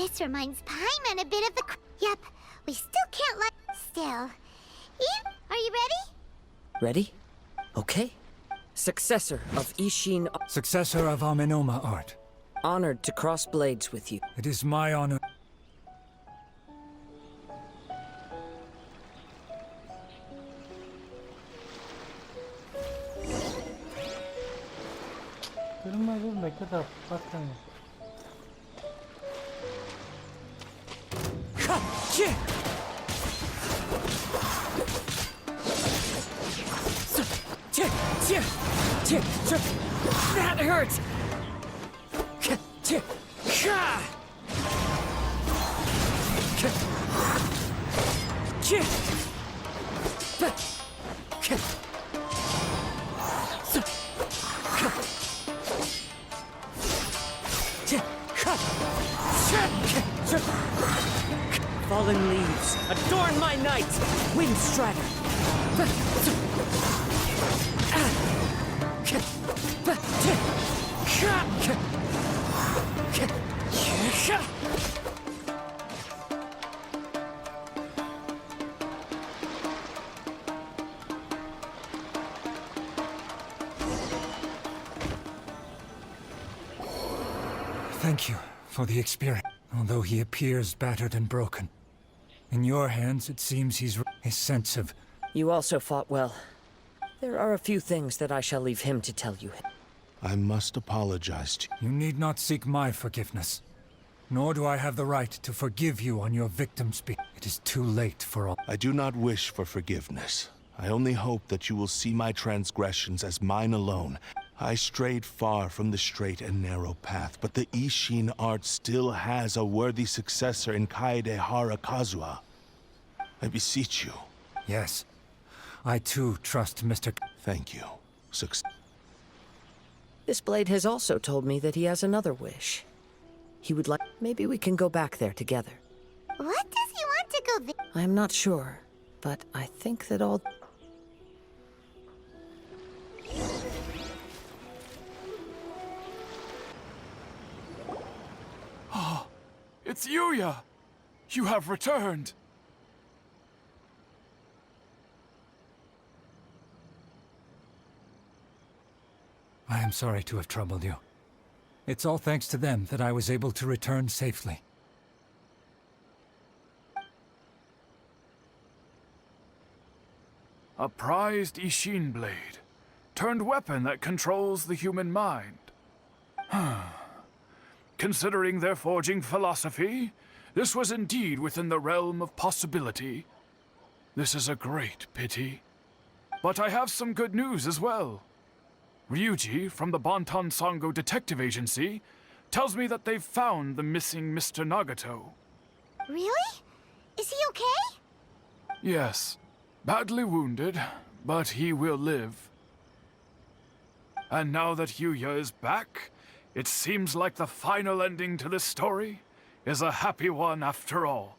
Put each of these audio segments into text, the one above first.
This reminds Paimon a bit of the... Yep, we still can't let... Still. Are you ready? Ready? Okay. Successor of Ishin... Successor of Amenoma art. Honored to cross blades with you. It is my honor. That hurts! Fallen leaves, adorn my night! Wind strider! Thank you for the experience. Although he appears battered and broken. In your hands, it seems his sense of... You also fought well. There are a few things that I shall leave him to tell you. I must apologize to you. You need not seek my forgiveness. Nor do I have the right to forgive you on your victim's behalf. It is too late for all. I do not wish for forgiveness. I only hope that you will see my transgressions as mine alone. I strayed far from the straight and narrow path, but the Ishin art still has a worthy successor in Kaede Kazuha. I beseech you. Yes. I too trust Mr. Thank you. This blade has also told me that he has another wish. He would like... Maybe we can go back there together. What does he want to go I am not sure, but I think that all... It's Yuya! You have returned! I am sorry to have troubled you. It's all thanks to them that I was able to return safely. A prized Ishin blade, turned weapon that controls the human mind. Considering their forging philosophy, this was indeed within the realm of possibility. This is a great pity. But I have some good news as well. Ryuji, from the Bantan Sango Detective Agency, tells me that they've found the missing Mr. Nagato. Really? Is he okay? Yes. Badly wounded, but he will live. And now that Yuya is back, it seems like the final ending to this story is a happy one after all.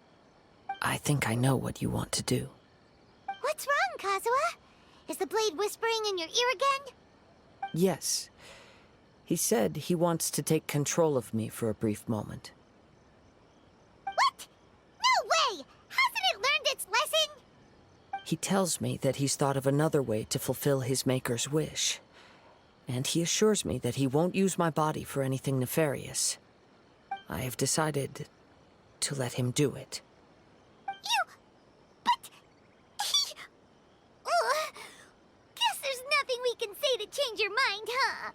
I think I know what you want to do. What's wrong, Kazuha? Is the blade whispering in your ear again? Yes. He said he wants to take control of me for a brief moment. What? No way! Hasn't it learned its lesson? He tells me that he's thought of another way to fulfill his maker's wish. And he assures me that he won't use my body for anything nefarious. I have decided to let him do it. But... Guess there's nothing we can say to change your mind, huh?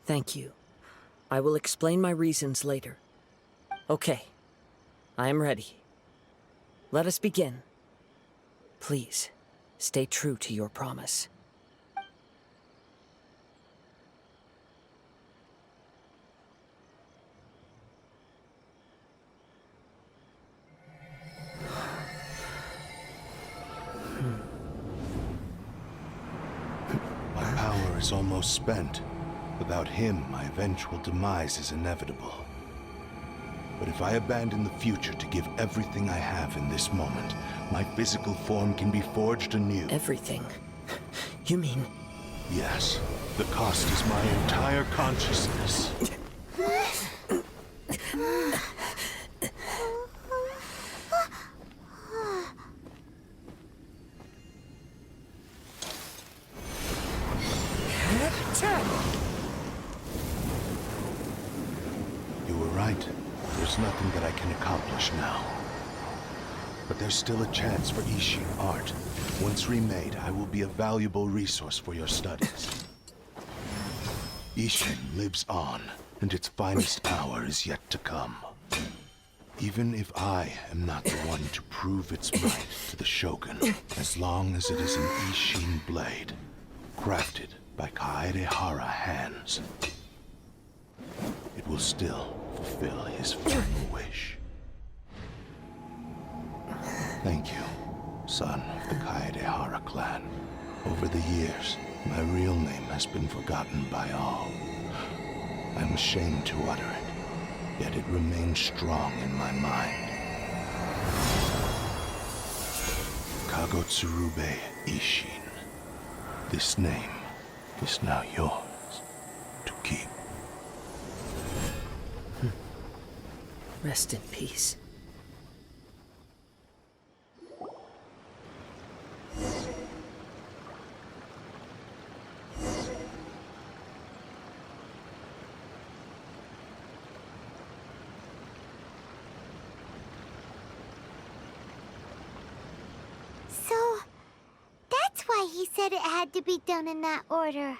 Thank you. I will explain my reasons later. Okay. I am ready. Let us begin. Please, stay true to your promise. is almost spent. Without him, my eventual demise is inevitable. But if I abandon the future to give everything I have in this moment, my physical form can be forged anew. Everything? You mean... Yes. The cost is my entire consciousness. You were right. There's nothing that I can accomplish now. But there's still a chance for Ishin art. Once remade, I will be a valuable resource for your studies. Ishin lives on, and its finest hour is yet to come. Even if I am not the one to prove its might to the Shogun, as long as it is an Ishin blade, crafted by Kaedehara hands, it will still fulfill his final wish. Thank you, son of the Kaedehara clan. Over the years, my real name has been forgotten by all. I'm ashamed to utter it, yet it remains strong in my mind. Kagotsurube Ishin. This name is now yours to keep. Rest in peace. So, that's why he said it had to be done in that order.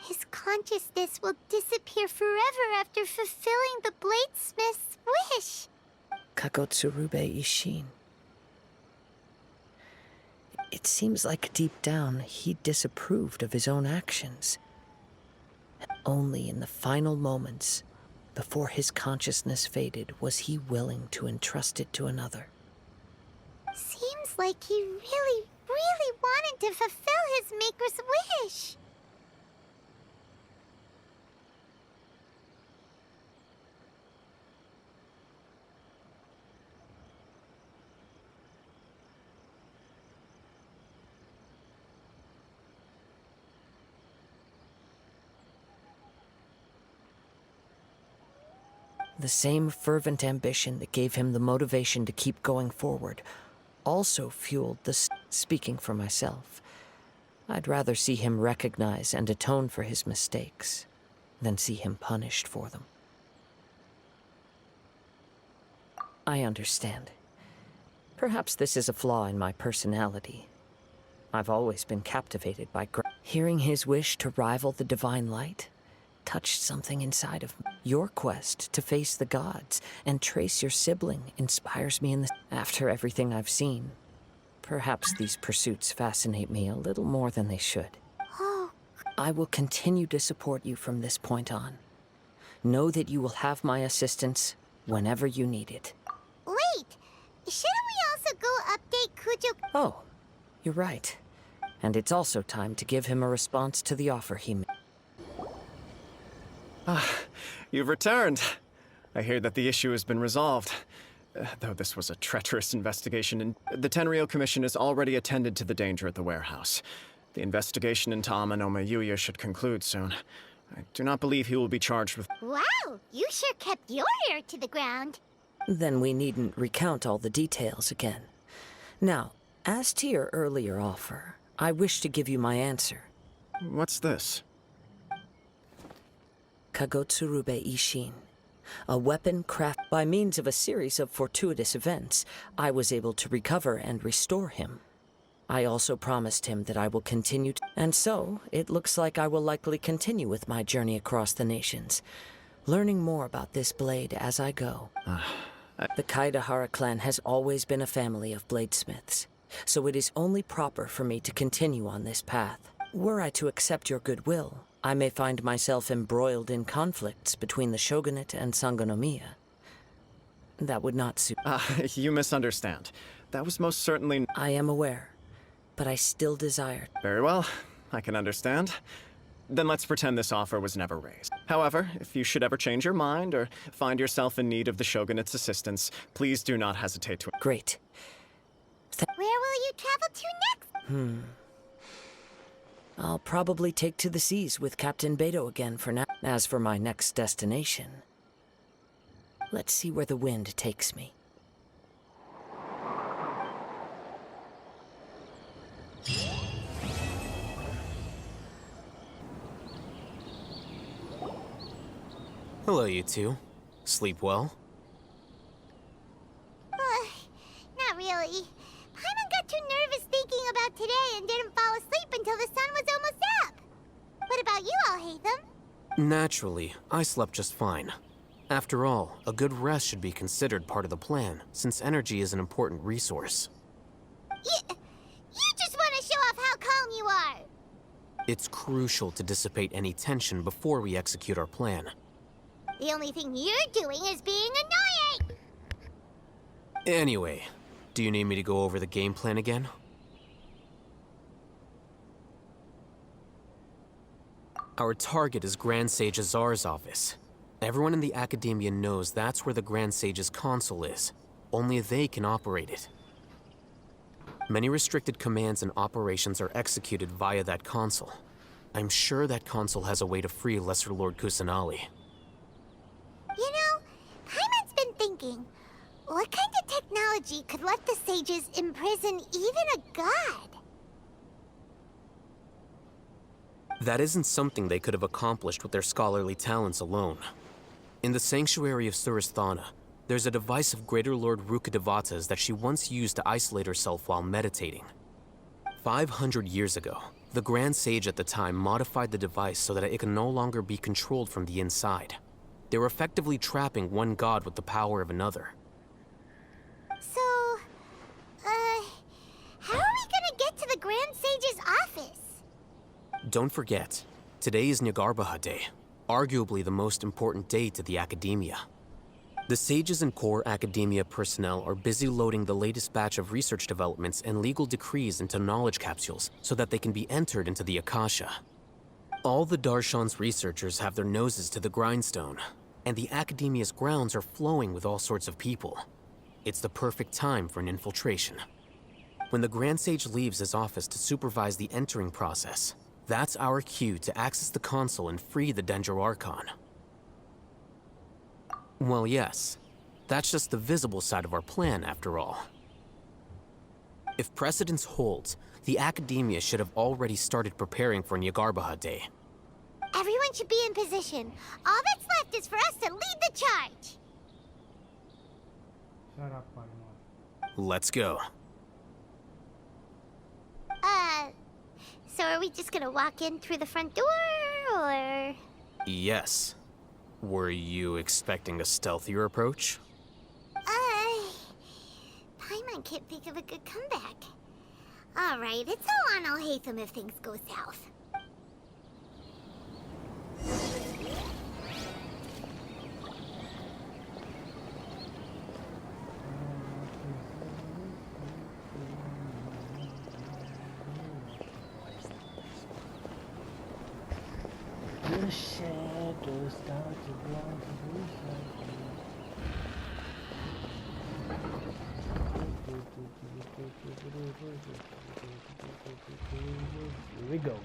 His consciousness will disappear forever after fulfilling the bladesmith's wish. Kagotsurube Ishin. It seems like deep down he disapproved of his own actions. Only in the final moments, before his consciousness faded, was he willing to entrust it to another. Seems like he really, really wanted to fulfill his maker's wish. The same fervent ambition that gave him the motivation to keep going forward also fueled the... Speaking for myself, I'd rather see him recognize and atone for his mistakes than see him punished for them. I understand. Perhaps this is a flaw in my personality. I've always been captivated by hearing his wish to rival the divine light touched something inside of me. Your quest to face the gods and trace your sibling inspires me after everything I've seen. Perhaps these pursuits fascinate me a little more than they should. Oh, I will continue to support you from this point on. Know that you will have my assistance whenever you need it. wait! Shouldn't we also go update Kujo? Oh, you're right. And it's also time to give him a response to the offer he made. You've returned. I hear that the issue has been resolved. Though this was a treacherous investigation, and the Tenryou Commission has already attended to the danger at the warehouse. The investigation into Amanoma Yuya should conclude soon. I do not believe he will be charged with— Wow, you sure kept your ear to the ground. Then we needn't recount all the details again. Now, as to your earlier offer, I wish to give you my answer. What's this? Kagotsurube Ishin. A weapon crafted by means of a series of fortuitous events. I was able to recover and restore him. I also promised him that I will continue and so, it looks like I will likely continue with my journey across the nations, learning more about this blade as I go. The Kaidahara clan has always been a family of bladesmiths, so it is only proper for me to continue on this path. Were I to accept your goodwill, I may find myself embroiled in conflicts between the shogunate and Sangonomiya. That would not suit. You misunderstand. That was most certainly— I am aware, but I still desire. Very well. I can understand. Then let's pretend this offer was never raised. However, if you should ever change your mind or find yourself in need of the shogunate's assistance, please do not hesitate to— Great. Where will you travel to next? I'll probably take to the seas with Captain Beto again for now. As for my next destination, let's see where the wind takes me. Hello, you two. Sleep well? Not really. Paimon got too nervous thinking about today and didn't fall asleep until the sun was almost up. What about you all, Hatham? Naturally, I slept just fine. After all, a good rest should be considered part of the plan, since energy is an important resource. You just want to show off how calm you are. It's crucial to dissipate any tension before we execute our plan. The only thing you're doing is being annoying. Anyway, do you need me to go over the game plan again? Our target is Grand Sage Azar's office. Everyone in the Academia knows that's where the Grand Sage's console is. Only they can operate it. Many restricted commands and operations are executed via that console. I'm sure that console has a way to free Lesser Lord Kusanali. You know, Paimon's been thinking, what kind of technology could let the sages imprison even a god? That isn't something they could have accomplished with their scholarly talents alone. In the sanctuary of Suristhana, there's a device of Greater Lord Rukkhadevata's that she once used to isolate herself while meditating. 500 years ago, the Grand Sage at the time modified the device so that it can no longer be controlled from the inside. They were effectively trapping one god with the power of another. So, how are we gonna get to the Grand Sage's office? Don't forget, today is Nyargarbaha Day, arguably the most important day to the Academia. The sages and core Academia personnel are busy loading the latest batch of research developments and legal decrees into knowledge capsules so that they can be entered into the Akasha. All the Darshan's researchers have their noses to the grindstone, and the Academia's grounds are flowing with all sorts of people. It's the perfect time for an infiltration. When the Grand Sage leaves his office to supervise the entering process, that's our cue to access the console and free the Dendro Archon. Well, yes. That's just the visible side of our plan, after all. If precedence holds, the Academia should have already started preparing for Nyagarbha Day. Everyone should be in position. All that's left is for us to lead the charge. Shut up, Paimon. Let's go. So are we just gonna walk in through the front door, or...? Yes. Were you expecting a stealthier approach? Paimon can't think of a good comeback. Alright, it's all on Alhaitham if things go south. The shadows start to belong Here we go.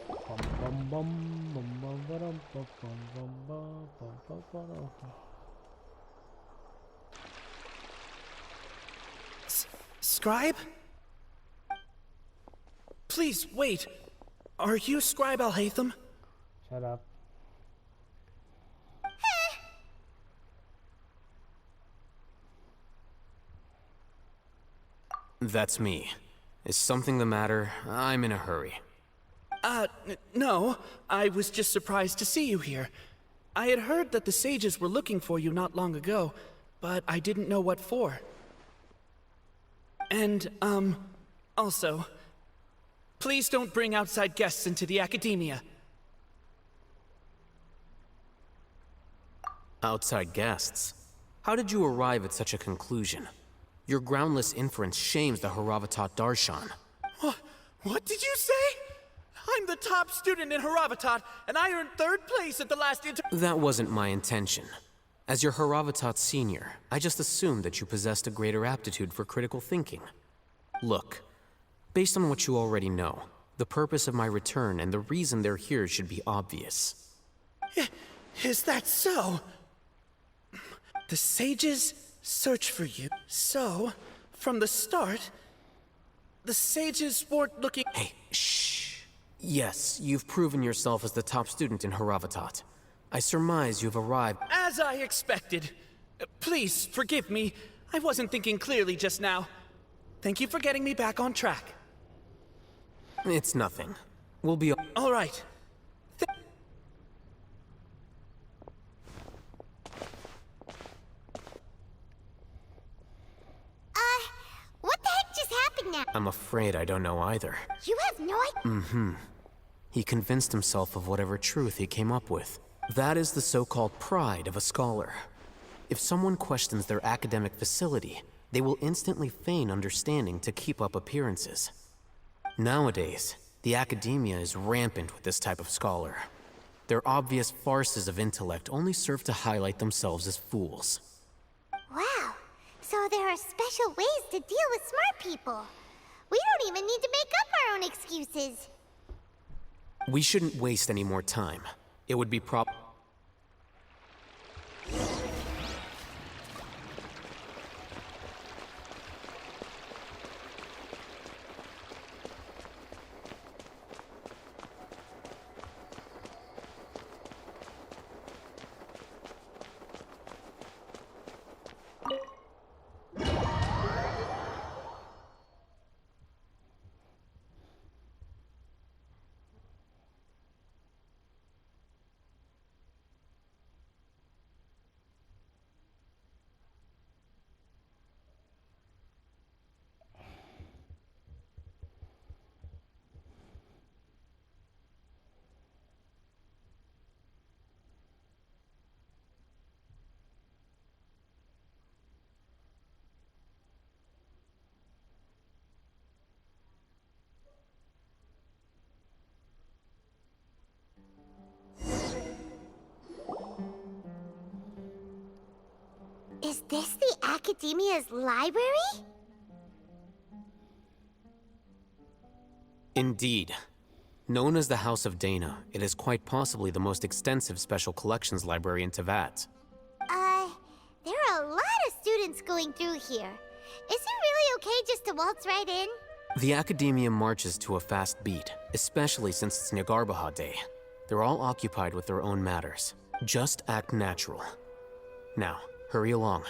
Bum bum bum bum bum bum bum bum bum bum bum bum. Scribe? Please, wait. Are you Scribe Alhaitham? Shut up. That's me. Is something the matter? I'm in a hurry. No. I was just surprised to see you here. I had heard that the sages were looking for you not long ago, but I didn't know what for. And, also, please don't bring outside guests into the Academia. Outside guests? How did you arrive at such a conclusion? Your groundless inference shames the Haravatat Darshan. What did you say? I'm the top student in Haravatat, and I earned 3rd place at the last That wasn't my intention. As your Haravatat senior, I just assumed that you possessed a greater aptitude for critical thinking. Look, based on what you already know, the purpose of my return and the reason they're here should be obvious. Is that so? The sages search for you. So, from the start, the sages weren't looking— Hey, shh. Yes, you've proven yourself as the top student in Haravatat. I surmise you've arrived— As I expected. Please, forgive me. I wasn't thinking clearly just now. Thank you for getting me back on track. It's nothing. We'll be— All right. What the heck just happened now? I'm afraid I don't know either. You have no idea? He convinced himself of whatever truth he came up with. That is the so-called pride of a scholar. If someone questions their academic facility, they will instantly feign understanding to keep up appearances. Nowadays, the academia is rampant with this type of scholar. Their obvious farces of intellect only serve to highlight themselves as fools. Wow. So there are special ways to deal with smart people. We don't even need to make up our own excuses. We shouldn't waste any more time. It would be Is this the Academia's library? Indeed. Known as the House of Dana, it is quite possibly the most extensive special collections library in Teyvat. There are a lot of students going through here. Is it really okay just to waltz right in? The Academia marches to a fast beat, especially since it's Nagarbaha Day. They're all occupied with their own matters. Just act natural. Now, hurry along.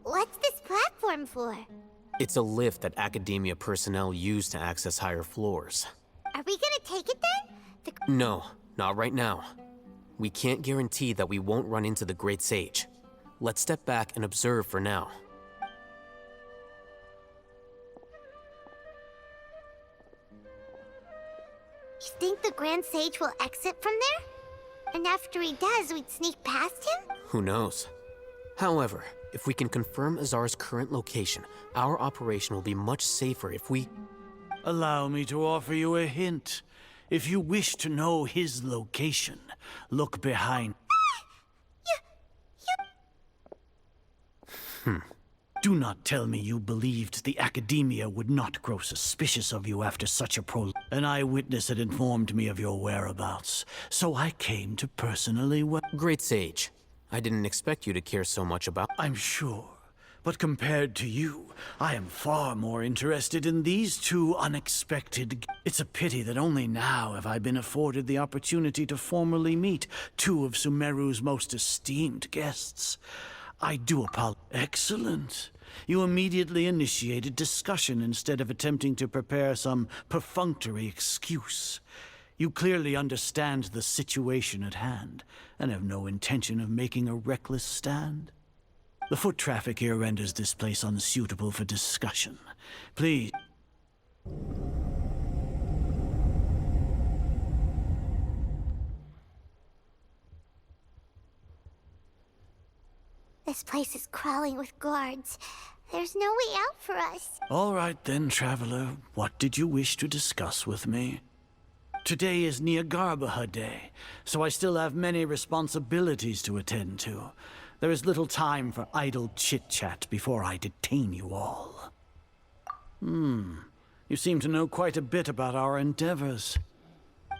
What's this platform for? It's a lift that Academia personnel use to access higher floors. Are we gonna take it then? No, not right now. We can't guarantee that we won't run into the Great Sage. Let's step back and observe for now. You think the Grand Sage will exit from there? And after he does, we'd sneak past him? Who knows? However, if we can confirm Azar's current location, our operation will be much safer if we... Allow me to offer you a hint. If you wish to know his location, look behind... Do not tell me you believed the Academia would not grow suspicious of you after such a An eyewitness had informed me of your whereabouts, so I came to personally Great Sage, I didn't expect you to care so much about... I'm sure, but compared to you, I am far more interested in these two unexpected... It's a pity that only now have I been afforded the opportunity to formally meet two of Sumeru's most esteemed guests. I do apologize. Excellent. You immediately initiated discussion instead of attempting to prepare some perfunctory excuse. You clearly understand the situation at hand, and have no intention of making a reckless stand. The foot traffic here renders this place unsuitable for discussion. Please... This place is crawling with guards. There's no way out for us. All right then, traveler. What did you wish to discuss with me? Today is Niagarbaha Day, so I still have many responsibilities to attend to. There is little time for idle chit-chat before I detain you all. You seem to know quite a bit about our endeavors.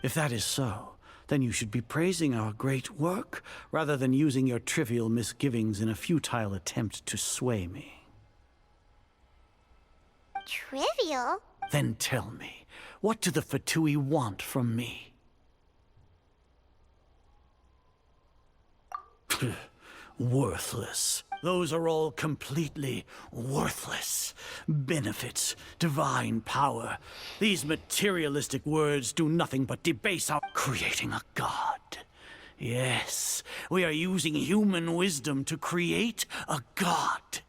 If that is so, then you should be praising our great work, rather than using your trivial misgivings in a futile attempt to sway me. Trivial? Then tell me, what do the Fatui want from me? Worthless. Those are all completely worthless. Benefits, divine power. These materialistic words do nothing but debase our creating a god. Yes, we are using human wisdom to create a god.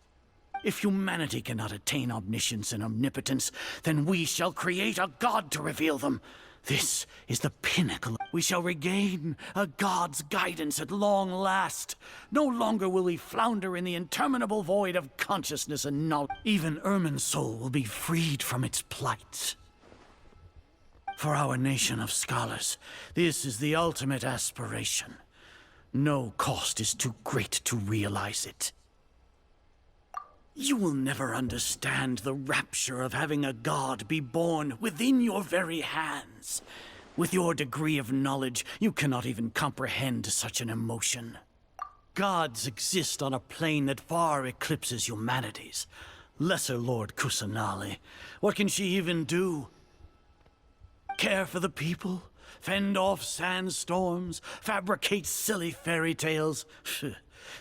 If humanity cannot attain omniscience and omnipotence, then we shall create a god to reveal them. This is the pinnacle. We shall regain a god's guidance at long last. No longer will we flounder in the interminable void of consciousness and knowledge. Even Ermin's soul will be freed from its plight. For our nation of scholars, this is the ultimate aspiration. No cost is too great to realize it. You will never understand the rapture of having a god be born within your very hands. With your degree of knowledge, you cannot even comprehend such an emotion. Gods exist on a plane that far eclipses humanity's. Lesser Lord Kusanali, what can she even do? Care for the people? Fend off sandstorms? Fabricate silly fairy tales?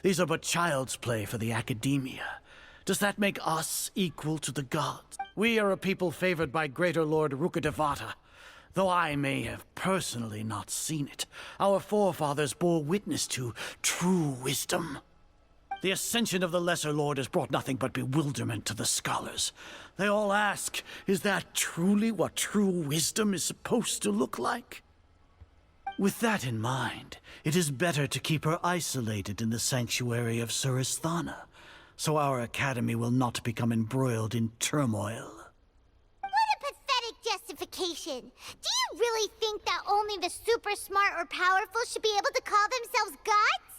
These are but child's play for the Academia. Does that make us equal to the gods? We are a people favored by Greater Lord Rukadevata. Though I may have personally not seen it, our forefathers bore witness to true wisdom. The ascension of the Lesser Lord has brought nothing but bewilderment to the scholars. They all ask, is that truly what true wisdom is supposed to look like? With that in mind, it is better to keep her isolated in the sanctuary of Surasthana, so our academy will not become embroiled in turmoil. What a pathetic justification. Do you really think that only the super smart or powerful should be able to call themselves gods?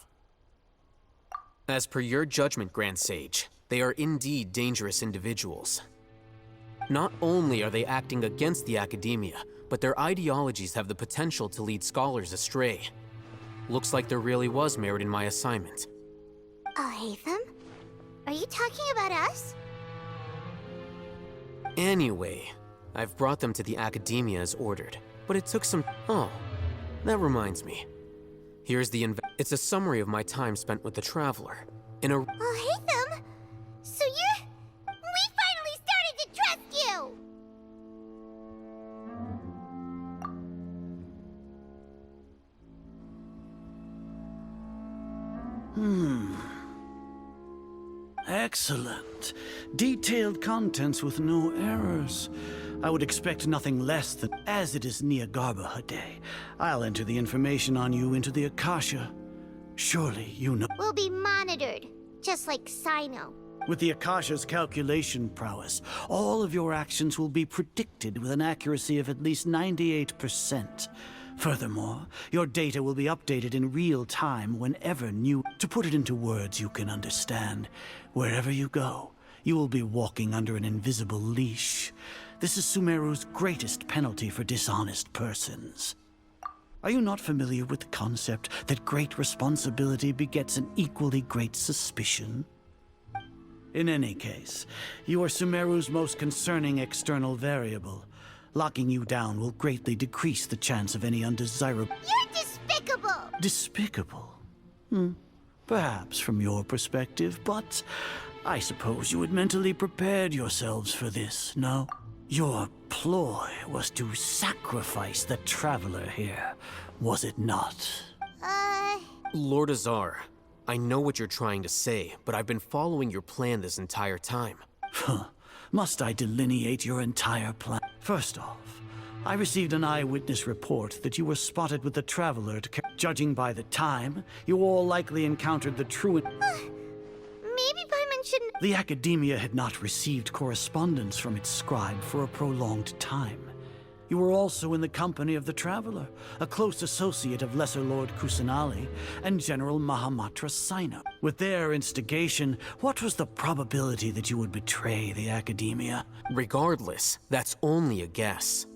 As per your judgment, Grand Sage, they are indeed dangerous individuals. Not only are they acting against the academia, but their ideologies have the potential to lead scholars astray. Looks like there really was merit in my assignment. Alhaitham? Are you talking about us? Anyway, I've brought them to the academia as ordered, but it took some... Oh, that reminds me. Here's the it's a summary of my time spent with the Traveler. In a... Alhaitham? So you're... We finally started to trust you! Excellent. Detailed contents with no errors. I would expect nothing less than, as it is Niagarbaha Day, I'll enter the information on you into the Akasha. Surely you know. We'll be monitored, just like Sino. With the Akasha's calculation prowess, all of your actions will be predicted with an accuracy of at least 98%. Furthermore, your data will be updated in real time whenever new... To put it into words you can understand, wherever you go, you will be walking under an invisible leash. This is Sumeru's greatest penalty for dishonest persons. Are you not familiar with the concept that great responsibility begets an equally great suspicion? In any case, you are Sumeru's most concerning external variable. Locking you down will greatly decrease the chance of any undesirable... You're despicable! Despicable? Perhaps from your perspective, but I suppose you had mentally prepared yourselves for this, no? Your ploy was to sacrifice the Traveler here, was it not? Lord Azar, I know what you're trying to say, but I've been following your plan this entire time. Must I delineate your entire plan? First off, I received an eyewitness report that you were spotted with the Traveler to... Judging by the time, you all likely encountered the true... Maybe Paimon shouldn't... The Academia had not received correspondence from its scribe for a prolonged time. You were also in the company of the Traveler, a close associate of Lesser Lord Kusanali and General Mahamatra Sino. With their instigation, what was the probability that you would betray the Academia? Regardless, that's only a guess.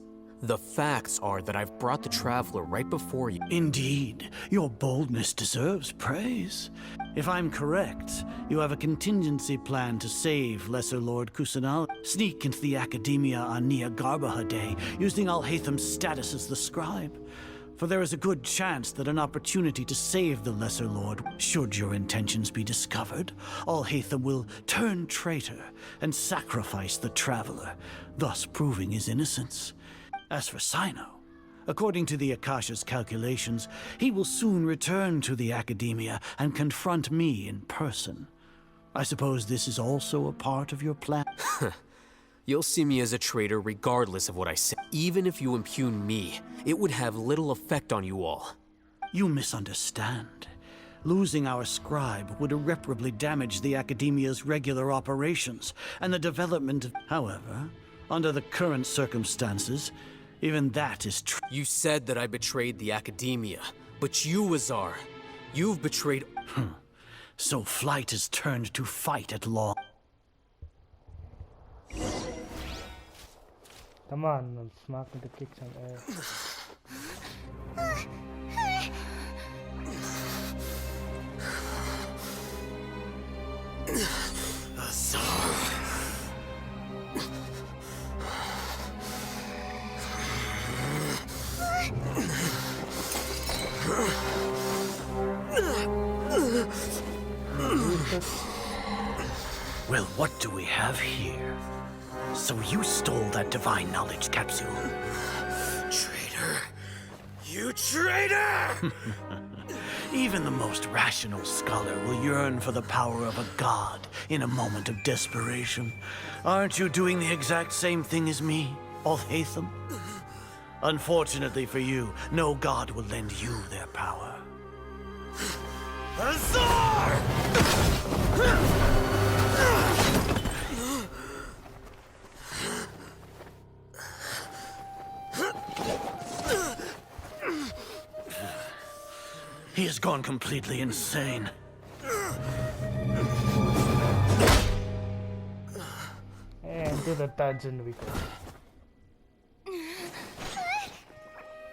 The facts are that I've brought the Traveler right before you. Indeed, your boldness deserves praise. If I'm correct, you have a contingency plan to save Lesser Lord Kusanal, sneak into the Academia on Niagarbaha Day, using Alhaitham's status as the scribe. For there is a good chance that an opportunity to save the Lesser Lord, should your intentions be discovered, Alhaitham will turn traitor and sacrifice the Traveler, thus proving his innocence. As for Sino, according to the Akasha's calculations, he will soon return to the Academia and confront me in person. I suppose this is also a part of your plan? You'll see me as a traitor regardless of what I say. Even if you impugn me, it would have little effect on you all. You misunderstand. Losing our scribe would irreparably damage the Academia's regular operations and the development of... However, under the current circumstances, even that is true. You said that I betrayed the Academia, but you, Azar, you've betrayed... So flight is turned to fight at law. Come on, man, smack with the kicks on air. Azar... Well, what do we have here? So you stole that divine knowledge capsule? Traitor! You traitor! Even the most rational scholar will yearn for the power of a god in a moment of desperation. Aren't you doing the exact same thing as me, Alhaitham? Unfortunately for you, no god will lend you their power. Azar! He has gone completely insane. And to the dungeon we go.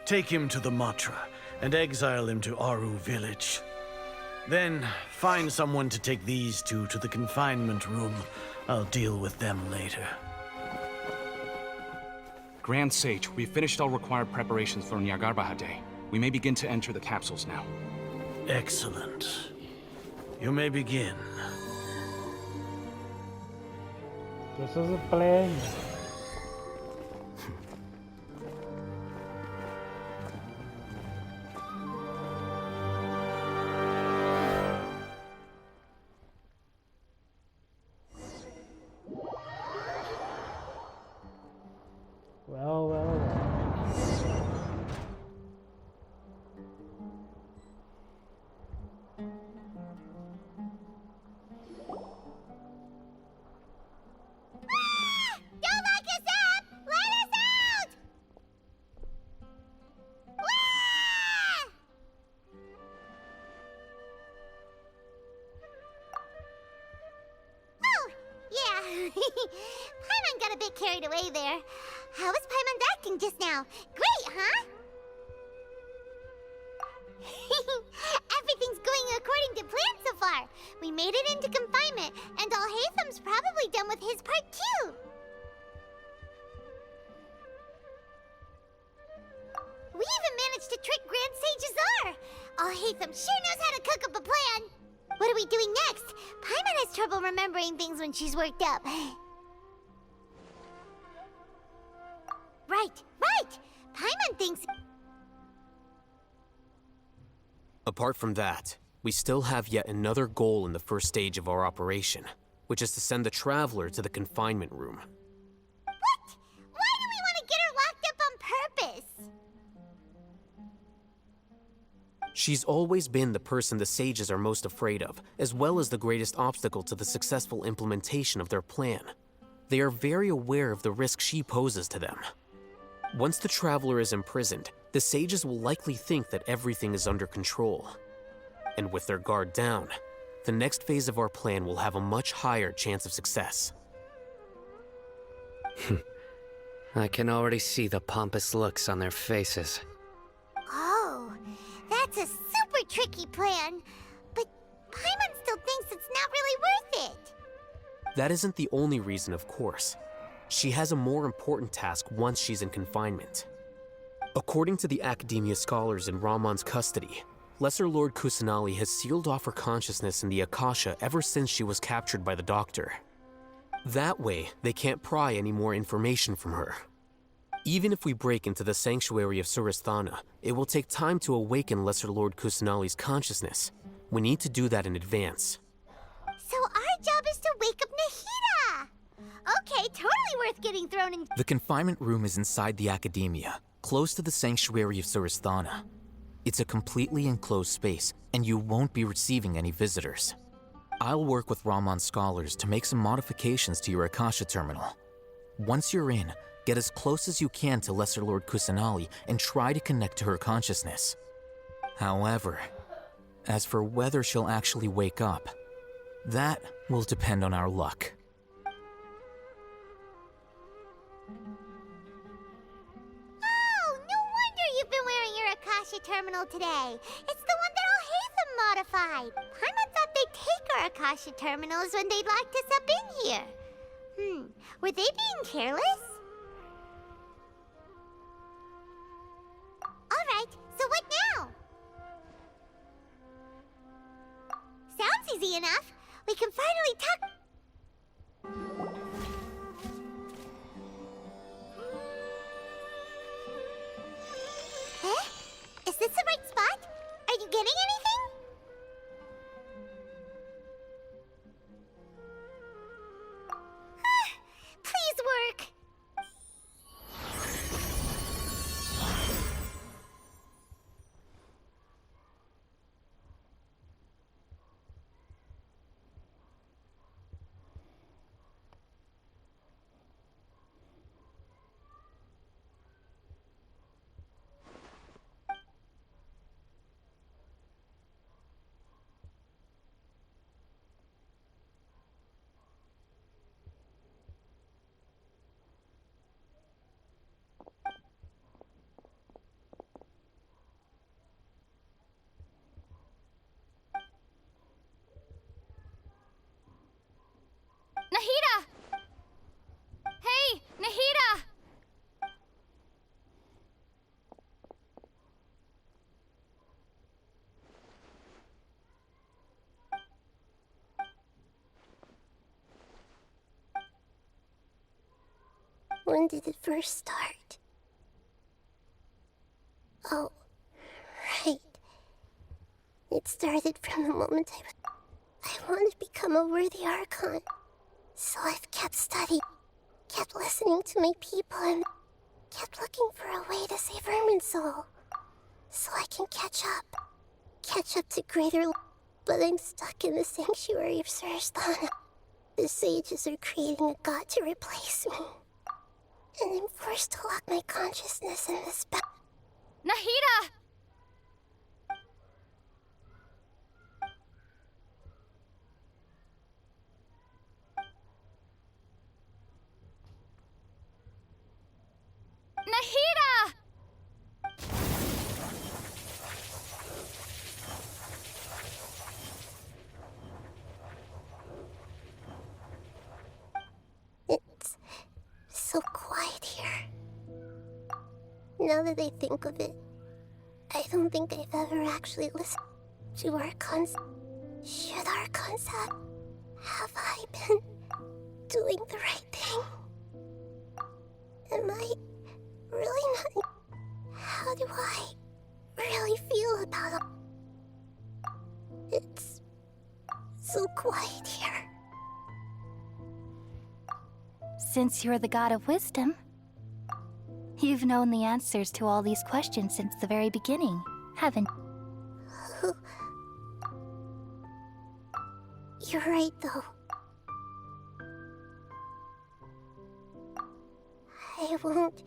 Take him to the Matra and exile him to Aru village. Then find someone to take these two to the confinement room. I'll deal with them later. Grand Sage, we've finished all required preparations for Nyargarbaha Day. We may begin to enter the capsules now. Excellent. You may begin. This is a plan. Well, well, well. Don't lock us up! Let us out! Ah! Oh, yeah. Paimon got a bit carried away there. How was Paimon acting just now? Great, huh? Everything's going according to plan so far. We made it into confinement, and Alhaitham's probably done with his part too. We even managed to trick Grand Sage Azar. Alhaitham sure knows how to cook up a plan. What are we doing next? Paimon has trouble remembering things when she's worked up. Right. Paimon thinks... Apart from that, we still have yet another goal in the first stage of our operation, which is to send the Traveler to the confinement room. What? Why do we want to get her locked up on purpose? She's always been the person the sages are most afraid of, as well as the greatest obstacle to the successful implementation of their plan. They are very aware of the risk she poses to them. Once the Traveler is imprisoned, the sages will likely think that everything is under control. And with their guard down, the next phase of our plan will have a much higher chance of success. I can already see the pompous looks on their faces. Oh, that's a super tricky plan. But Paimon still thinks it's not really worth it. That isn't the only reason, of course. She has a more important task once she's in confinement. According to the Academia scholars in Ramon's custody, Lesser Lord Kusanali has sealed off her consciousness in the Akasha ever since she was captured by the Doctor. That way, they can't pry any more information from her. Even if we break into the Sanctuary of Surasthana, it will take time to awaken Lesser Lord Kusanali's consciousness. We need to do that in advance. So our job is to wake up Nahida! Okay, totally worth getting thrown in... The confinement room is inside the Academia, close to the Sanctuary of Surasthana. It's a completely enclosed space, and you won't be receiving any visitors. I'll work with Ramon's scholars to make some modifications to your Akasha terminal. Once you're in, get as close as you can to Lesser Lord Kusanali and try to connect to her consciousness. However, as for whether she'll actually wake up, that will depend on our luck. Oh, no wonder you've been wearing your Akasha terminal today. It's the one that Alhaitham modified. Paimon thought they'd take our Akasha terminals when they locked us up in here. Were they being careless? Alright, so what now? Sounds easy enough. We can finally talk... Is this the right spot? Are you getting anything? When did it first start? Oh, right. It started from the moment I wanted to become a worthy Archon. So I've kept studying, kept listening to my people, and kept looking for a way to save Irminsul. So I can catch up to greater. But I'm stuck in the sanctuary of Surasthana. The sages are creating a god to replace me. And I'm forced to lock my consciousness in this Nahida! Nahida! It's so quiet here. Now that I think of it, I don't think I've ever actually listened to Archons. Should Archons have I been doing the right thing? Am I really not? How do I really feel about it? It's so quiet here. Since you're the god of wisdom, you've known the answers to all these questions since the very beginning, haven't you? You're right, though. I won't.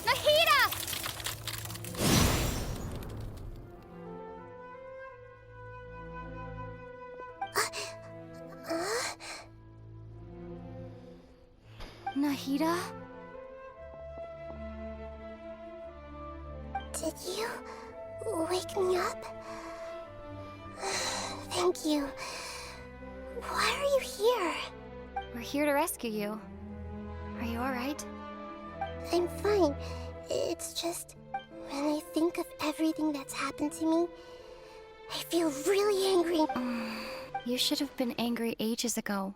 Nahida! Nahida? Did you wake me up? Thank you. Why are you here? We're here to rescue you. Are you alright? I'm fine. It's just, when I think of everything that's happened to me, I feel really angry. You should have been angry ages ago.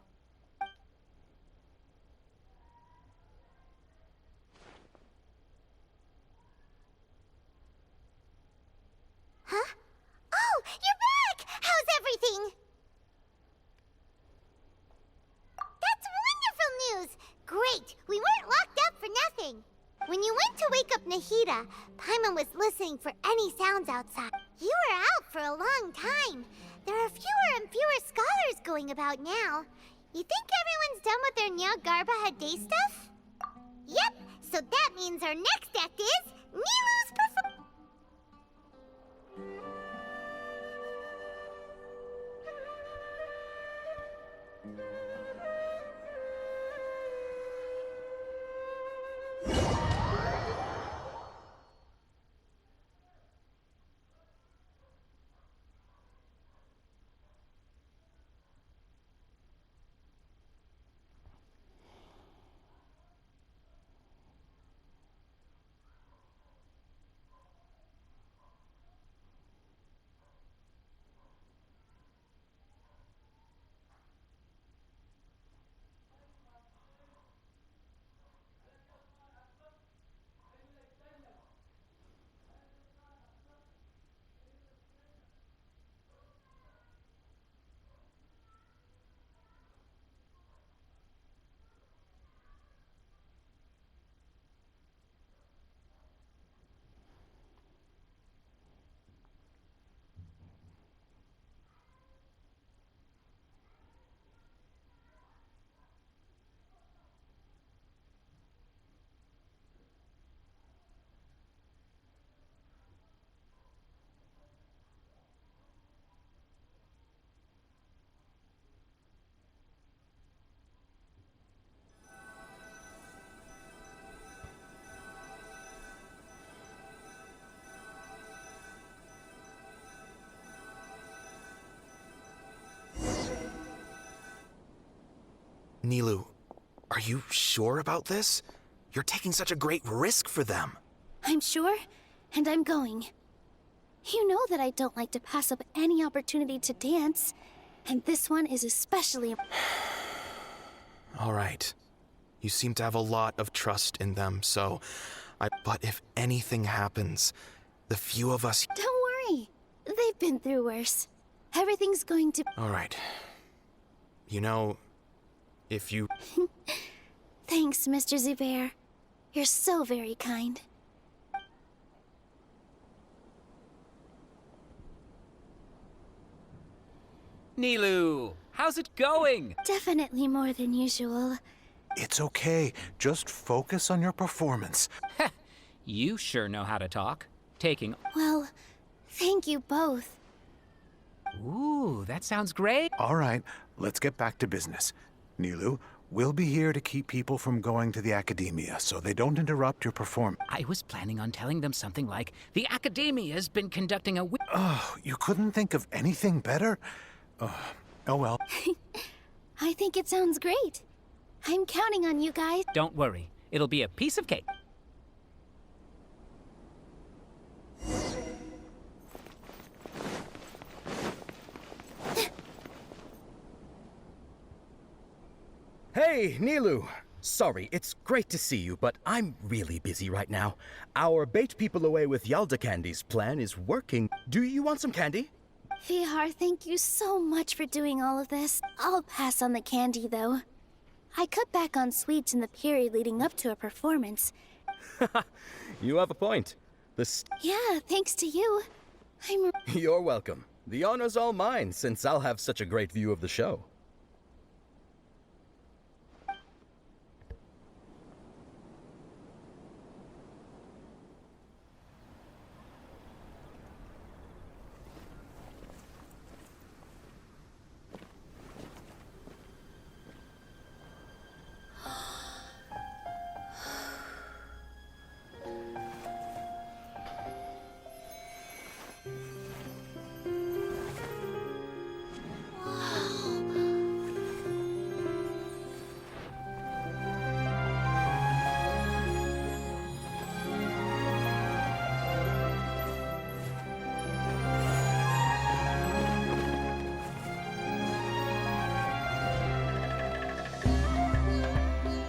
Huh? Oh, you're back! How's everything? That's wonderful news! Great! We weren't locked up for nothing. When you went to wake up Nahida, Paimon was listening for any sounds outside. You were out for a long time. There are fewer and fewer scholars going about now. You think everyone's done with their Nyagarba Day stuff? Yep, so that means our next act is Nilu's performance. Nilu, are you sure about this? You're taking such a great risk for them. I'm sure, and I'm going. You know that I don't like to pass up any opportunity to dance. And this one is especially... All right. You seem to have a lot of trust in them, so... But if anything happens, the few of us... Don't worry. They've been through worse. Everything's going to... All right. You know, if you... Thanks, Mr. Zubair. You're so very kind. Nilu, how's it going? Definitely more than usual. It's okay. Just focus on your performance. You sure know how to talk. Taking... Well, thank you both. Ooh, that sounds great. All right, let's get back to business. Nilu, we'll be here to keep people from going to the Academia, so they don't interrupt your performance. I was planning on telling them something like, the Academia's been conducting a... Oh, you couldn't think of anything better? Oh well. I think it sounds great. I'm counting on you guys. Don't worry. It'll be a piece of cake. Hey, Nilu! Sorry, it's great to see you, but I'm really busy right now. Our bait people away with Yalda candies plan is working. Do you want some candy? Vihar, thank you so much for doing all of this. I'll pass on the candy, though. I cut back on sweets in the period leading up to a performance. You have a point. Yeah, thanks to you. You're welcome. The honor's all mine, since I'll have such a great view of the show.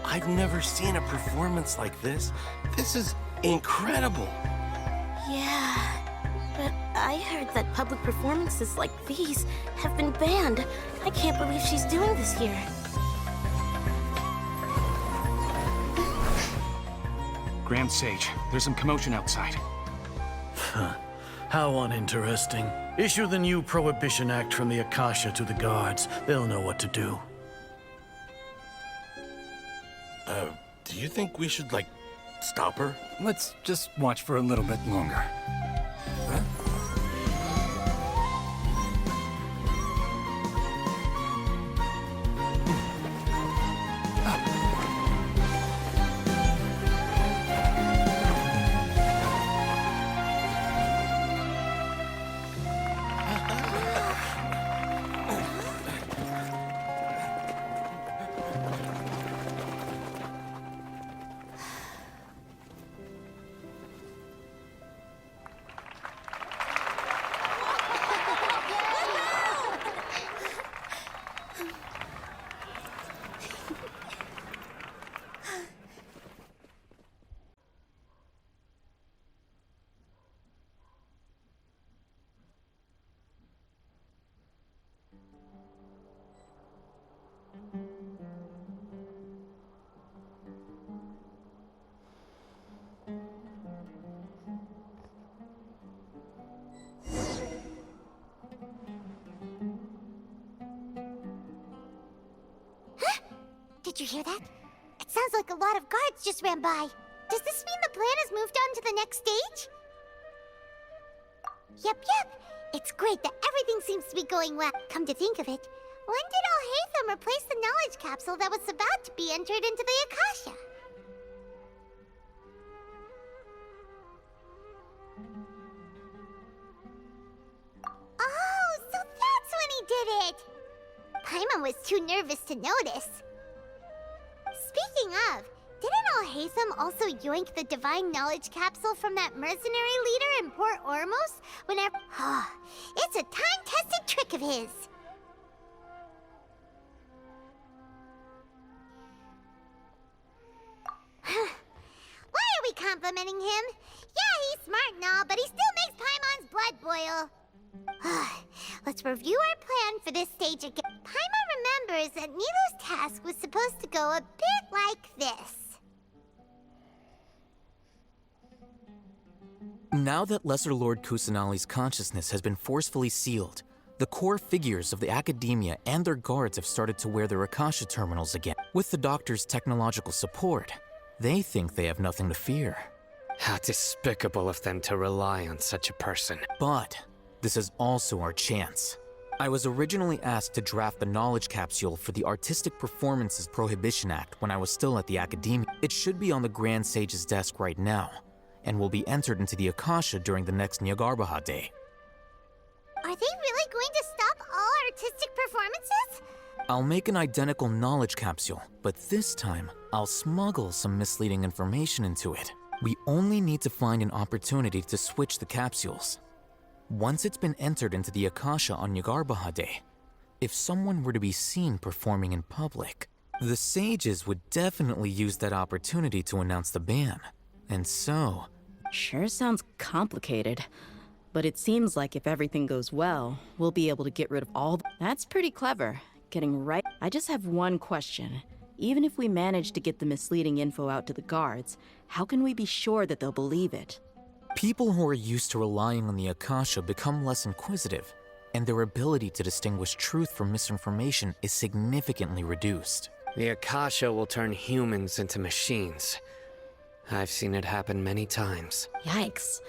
I've never seen a performance like this. This is incredible. Yeah, but I heard that public performances like these have been banned. I can't believe she's doing this here. Grand Sage, there's some commotion outside. How uninteresting. Issue the new Prohibition Act from the Akasha to the guards. They'll know what to do. Do you think we should, like, stop her? Let's just watch for a little bit longer. Did you hear that? It sounds like a lot of guards just ran by. Does this mean the plan has moved on to the next stage? Yep. It's great that everything seems to be going well. Come to think of it, when did Alhaitham replace the knowledge capsule that was about to be entered into the Akasha? Oh, so that's when he did it! Paimon was too nervous to notice. Speaking of, didn't Haytham also yoinked the divine knowledge capsule from that mercenary leader in Port Ormos whenever... it's a time-tested trick of his. Why are we complimenting him? Yeah, he's smart and all, but he still makes Paimon's blood boil. Let's review our plan for this stage again. Paimon remembers that Nilu's task was supposed to go a bit like this. Now that Lesser Lord Kusanali's consciousness has been forcefully sealed, the core figures of the Academia and their guards have started to wear their Akasha terminals again. With the Doctor's technological support, they think they have nothing to fear. How despicable of them to rely on such a person. But this is also our chance. I was originally asked to draft the knowledge capsule for the Artistic Performances Prohibition Act when I was still at the Academia. It should be on the Grand Sage's desk right now, and will be entered into the Akasha during the next Nyargarbaha Day. Are they really going to stop all artistic performances? I'll make an identical knowledge capsule, but this time, I'll smuggle some misleading information into it. We only need to find an opportunity to switch the capsules. Once it's been entered into the Akasha on Nyargarbaha Day, if someone were to be seen performing in public, the sages would definitely use that opportunity to announce the ban. And so... Sure sounds complicated. But it seems like if everything goes well, we'll be able to get rid of all That's pretty clever. Getting right... I just have one question. Even if we manage to get the misleading info out to the guards, how can we be sure that they'll believe it? People who are used to relying on the Akasha become less inquisitive, and their ability to distinguish truth from misinformation is significantly reduced. The Akasha will turn humans into machines. I've seen it happen many times. Yikes.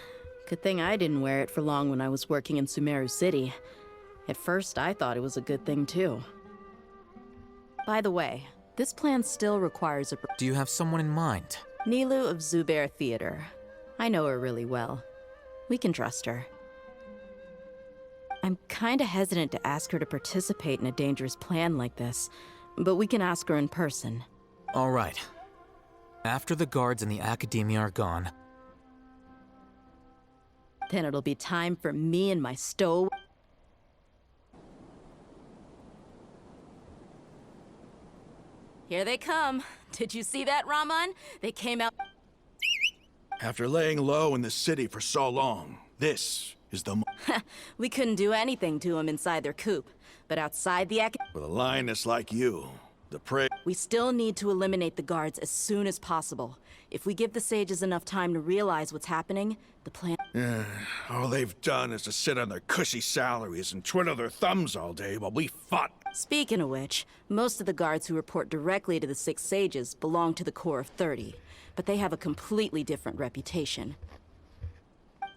Good thing I didn't wear it for long when I was working in Sumeru City. At first, I thought it was a good thing too. By the way, this plan still requires a... Do you have someone in mind? Nilu of Zubair Theater. I know her really well. We can trust her. I'm kinda hesitant to ask her to participate in a dangerous plan like this, but we can ask her in person. All right. After the guards and the Academia are gone... Then it'll be time for me and my stow... Here they come. Did you see that, Raman? They came out... After laying low in the city for so long, this is the We couldn't do anything to them inside their coop, but outside the With a lioness like you, the prey... We still need to eliminate the guards as soon as possible. If we give the sages enough time to realize what's happening, the plan... all they've done is to sit on their cushy salaries and twiddle their thumbs all day while we fought. Speaking of which, most of the guards who report directly to the 6 sages belong to the Corps of 30, but they have a completely different reputation.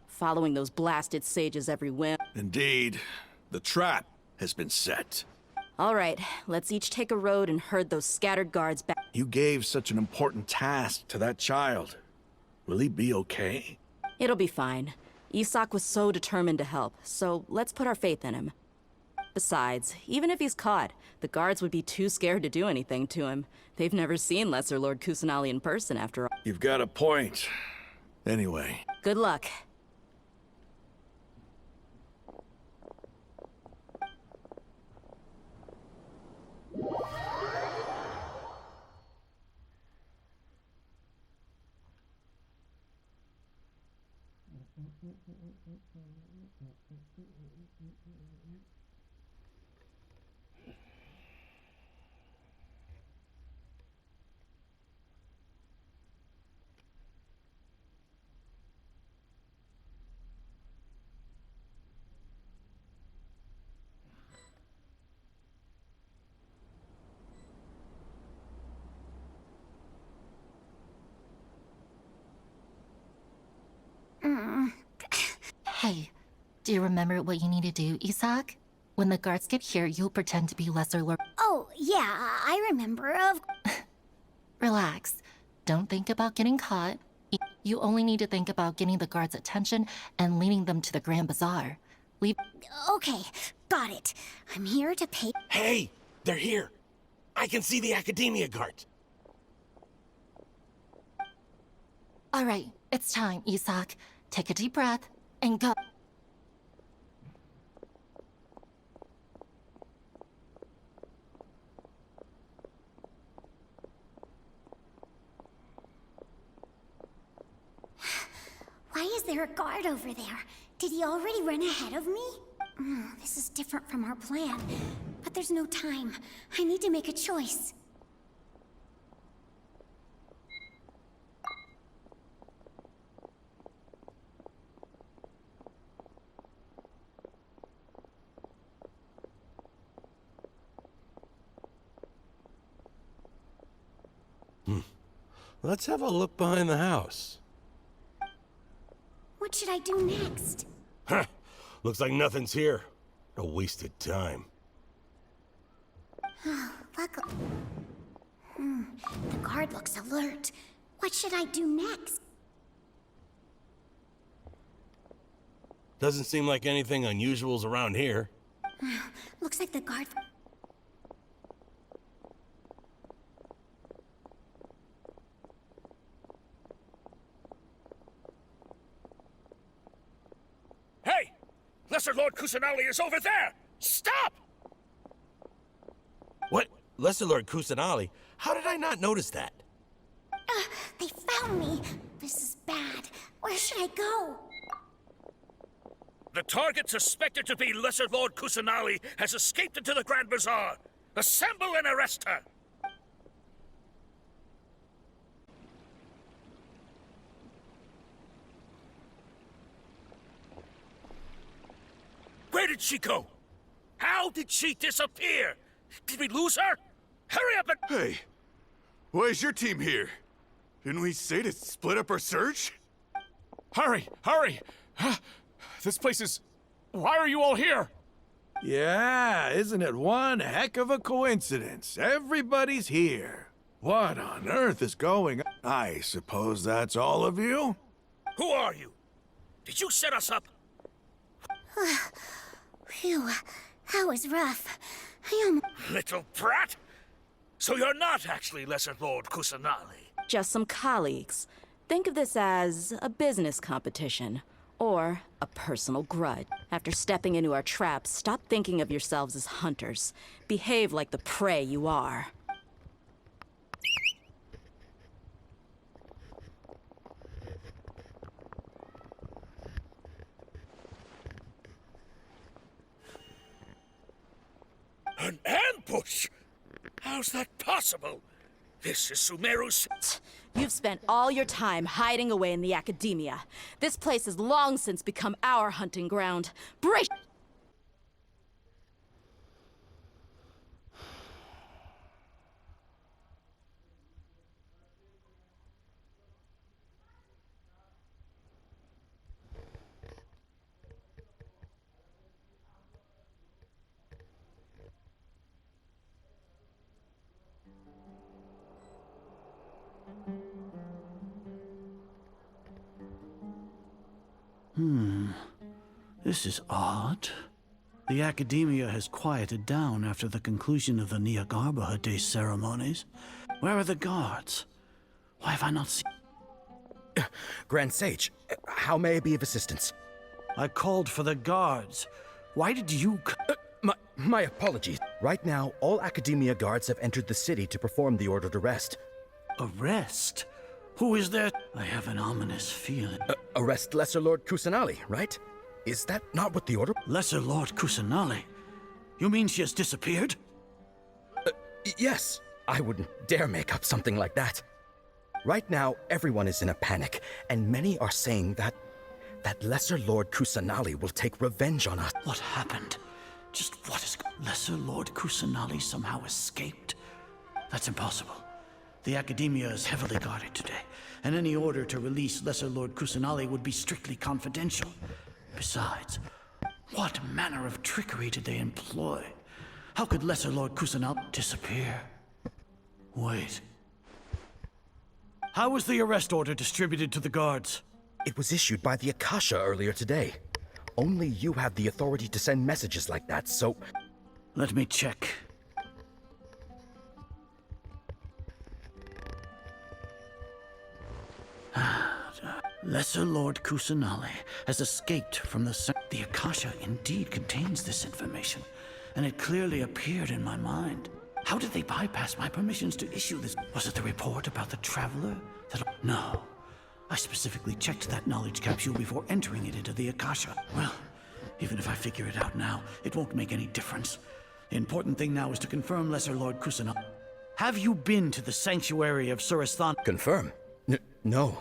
Following those blasted sages every whim. Indeed. The trap has been set. All right, let's each take a road and herd those scattered guards back. You gave such an important task to that child. Will he be okay? It'll be fine. Isak was so determined to help, so let's put our faith in him. Besides, even if he's caught, the guards would be too scared to do anything to him. They've never seen Lesser Lord Kusanali in person, after all. You've got a point. Anyway. Good luck. Hey, do you remember what you need to do, Isak? When the guards get here, you'll pretend to be Lesser Lord... Oh, yeah, I remember, Relax. Don't think about getting caught. You only need to think about getting the guards' attention and leading them to the Grand Bazaar. Okay, got it. I'm here to pay... Hey! They're here! I can see the Academia guards! All right, it's time, Isak. Take a deep breath and go. Why is there a guard over there? Did he already run ahead of me? This is different from our plan. But there's no time. I need to make a choice. Let's have a look behind the house. What should I do next? Huh. Looks like nothing's here. A wasted time. Oh, luckily. The guard looks alert. What should I do next? Doesn't seem like anything unusual's around here. Looks like the guard... Hey! Lesser Lord Kusanali is over there! Stop! What? Lesser Lord Kusanali? How did I not notice that? They found me! This is bad. Where should I go? The target suspected to be Lesser Lord Kusanali has escaped into the Grand Bazaar. Assemble and arrest her! Where did she go? How did she disappear? Did we lose her? Hurry up and... Hey, why is your team here? Didn't we say to split up our search? Hurry! Hurry! This place is... Why are you all here? Yeah, isn't it one heck of a coincidence? Everybody's here. What on earth is going on? I suppose that's all of you? Who are you? Did you set us up? Phew, that was rough. I Little brat! So you're not actually Lesser Lord Kusanali? Just some colleagues. Think of this as a business competition. Or a personal grudge. After stepping into our traps, stop thinking of yourselves as hunters. Behave like the prey you are. An ambush? How's that possible? This is Sumeru's... You've spent all your time hiding away in the academia. This place has long since become our hunting ground. Brace... This is odd. The Academia has quieted down after the conclusion of the Nyagarbha Day ceremonies. Where are the guards? Why have I not seen... Grand Sage, how may I be of assistance? I called for the guards. Why did you... My apologies. Right now, all Academia guards have entered the city to perform the ordered arrest. Arrest? Who is there? I have an ominous feeling. Arrest Lesser Lord Kusanali, right? Is that not what the order... Lesser Lord Kusanali? You mean she has disappeared? Yes. I wouldn't dare make up something like that. Right now, everyone is in a panic, and many are saying that Lesser Lord Kusanali will take revenge on us. What happened? Just what is... Lesser Lord Kusanali somehow escaped? That's impossible. The Academia is heavily guarded today, and any order to release Lesser Lord Kusanali would be strictly confidential. Besides, what manner of trickery did they employ? How could Lesser Lord Kusanali disappear? Wait. How was the arrest order distributed to the guards? It was issued by the Akasha earlier today. Only you have the authority to send messages like that, so... Let me check. Lesser Lord Kusanali has escaped from the Akasha indeed contains this information, and it clearly appeared in my mind. How did they bypass my permissions to issue this? Was it the report about the Traveler? No. I specifically checked that knowledge capsule before entering it into the Akasha. Well, even if I figure it out now, it won't make any difference. The important thing now is to confirm Lesser Lord Kusanali. Have you been to the Sanctuary of Surasthana? Confirm? No.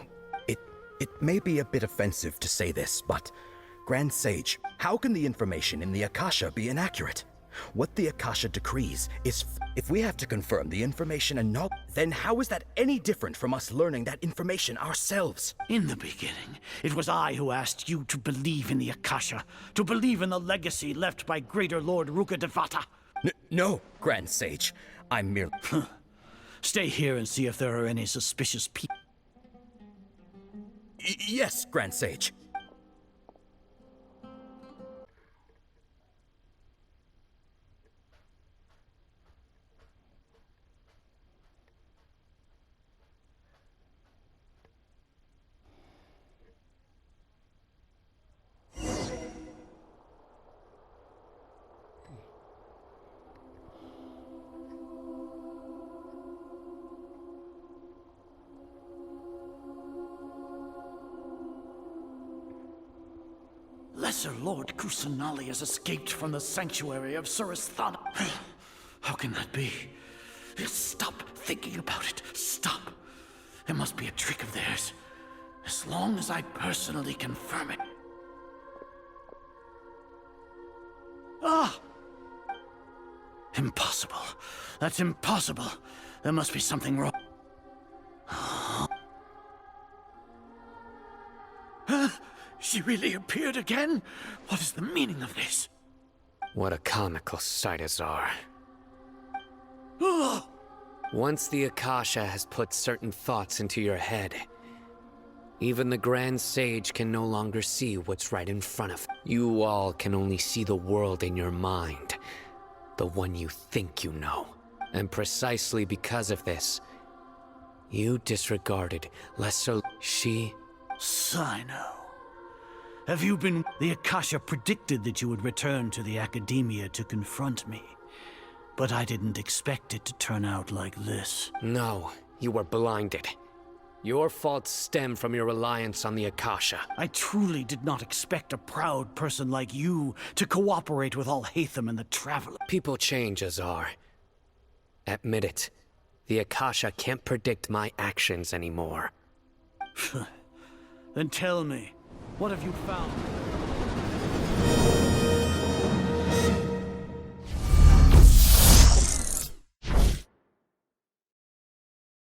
It may be a bit offensive to say this, but Grand Sage, how can the information in the Akasha be inaccurate? What the Akasha decrees is if we have to confirm the information and not, then how is that any different from us learning that information ourselves? In the beginning, it was I who asked you to believe in the Akasha, to believe in the legacy left by Greater Lord Rukkhadevata. No, Grand Sage. I'm merely... Stay here and see if there are any suspicious people. Yes, Grand Sage. Lesser Lord Kusanali has escaped from the Sanctuary of Surasthana. How can that be? Stop thinking about it. Stop. It must be a trick of theirs. As long as I personally confirm it. Ah! Impossible. That's impossible. There must be something wrong. She really appeared again? What is the meaning of this? What a comical sight, Azar. Once the Akasha has put certain thoughts into your head, even the Grand Sage can no longer see what's right in front of you. You all can only see the world in your mind, the one you think you know. And precisely because of this, you disregarded Lesser... Sino. Have you been... The Akasha predicted that you would return to the Academia to confront me. But I didn't expect it to turn out like this. No, you were blinded. Your faults stem from your reliance on the Akasha. I truly did not expect a proud person like you to cooperate with Alhaitham and the Traveler. People change, Azar. Admit it. The Akasha can't predict my actions anymore. Then tell me, what have you found?